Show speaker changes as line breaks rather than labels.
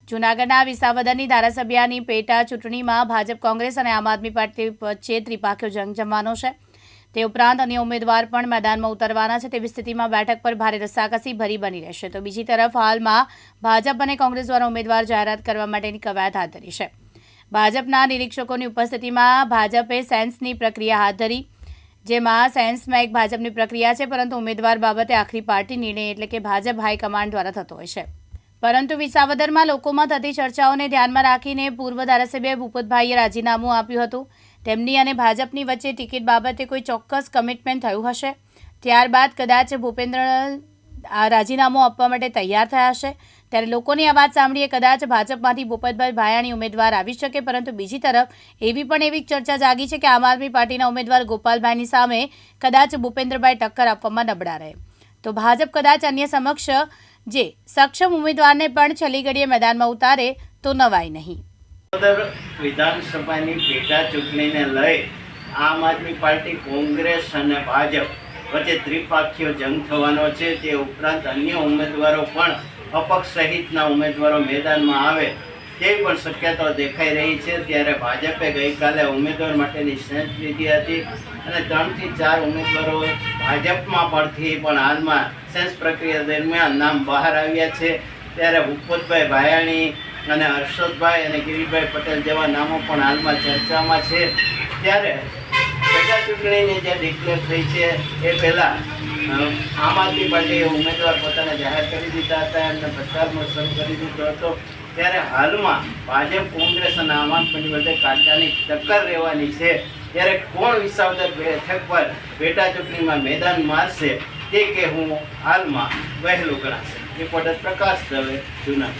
જૂનાગઢના વિસાવદરની ધારાસભ્યની પેટા ચૂંટણીમાં ભાજપ કોંગ્રેસ અને આમ આદમી પાર્ટી વચ્ચે ત્રિપાખ્યો જંગ જમવાનો છે। તે ઉપરાંત અન્ય ઉમેદવાર પણ મેદાનમાં ઉતરવાના છે। તેવી સ્થિતિમાં બેઠક પર ભારે રસ્સાકસી ભરી બની રહેશે। તો બીજી તરફ હાલમાં ભાજપ અને કોંગ્રેસ દ્વારા ઉમેદવાર જાહેરાત કરવા માટેની કવાયત હાથ ધરી છે। ભાજપના નિરીક્ષકોની ઉપસ્થિતિમાં ભાજપે સેન્સની પ્રક્રિયા હાથ ધરી, જેમાં સેન્સમાં એક ભાજપની પ્રક્રિયા છે, પરંતુ ઉમેદવાર બાબતે આખરી પાર્ટી નિર્ણય એટલે કે ભાજપ હાઈકમાન્ડ દ્વારા થતો હોય છે। પરંતુ વિસાવદરમાં લોકોમાં થતી ચર્ચાઓને ધ્યાનમાં રાખીને પૂર્વ ધારાસભ્ય ભૂપતભાઈએ રાજીનામું આપ્યું હતું। તેમની અને ભાજપની વચ્ચે ટિકિટ બાબતે કોઈ ચોક્કસ કમિટમેન્ટ થયું હશે, ત્યારબાદ કદાચ ભૂપેન્દ્ર રાજીનામું આપવા માટે તૈયાર થયા હશે। ત્યારે લોકોની આ વાત સાંભળીએ કદાચ ભાજપમાંથી ભૂપતભાઈ ભાયાણી ઉમેદવાર આવી શકે, પરંતુ બીજી તરફ એવી ચર્ચા જાગી છે કે આમ આદમી પાર્ટીના ઉમેદવાર ગોપાલભાઈની સામે કદાચ ભૂપેન્દ્રભાઈ ટક્કર આપવામાં નબળા રહે તો ભાજપ કદાચ અન્ય સમક્ષ જે સક્ષમ ઉમેદવારને પણ છેલ્લી ઘડીએ મેદાનમાં ઉતારે તો નવાય નહીં।
વિધાનસભાની પેટા ચૂંટણીને લઈ આમ આદમી પાર્ટી, કોંગ્રેસ અને ભાજપ વચ્ચે ત્રિપાખ્યો જંગ થવાનો છે। તે ઉપરાંત અન્ય ઉમેદવારો પણ અપક્ષ સહિતના ઉમેદવારો મેદાનમાં આવે તેવી પણ શક્યતાઓ દેખાઈ રહી છે। ત્યારે ભાજપે ગઈકાલે ઉમેદવાર માટેની સેન્સ લીધી હતી અને 3 થી 4 ઉમેદવારો ભાજપમાં પરથી પણ હાલમાં સેન્સ પ્રક્રિયા દરમિયાન નામ બહાર આવ્યા છે। ત્યારે ભૂપતભાઈ ભાયાણી અને હર્ષદભાઈ અને ગિરીશભાઈ પટેલ જેવા નામો પણ હાલમાં ચર્ચામાં છે। ત્યારે પેટા ચૂંટણીની જે ડિક્લેર થઈ છે એ પહેલાં આમ આદમી પાર્ટીએ ઉમેદવાર પોતાને જાહેર કરી દીધા હતા, એમને પ્રચારમાં શરૂ કરી દીધો હતો। ત્યારે હાલમાં ભાજપ, કોંગ્રેસ અને આમ આદમી પાર્ટી વચ્ચે કાંટાની ટક્કર રહેવાની છે। ત્યારે કોણ વિસાવદર બેઠક પર પેટા ચૂંટણીમાં મેદાન મારશે તે કહેવું હાલમાં વહેલું ગણાશે। રિપોર્ટર પ્રકાશ દવે, જૂનાગઢ।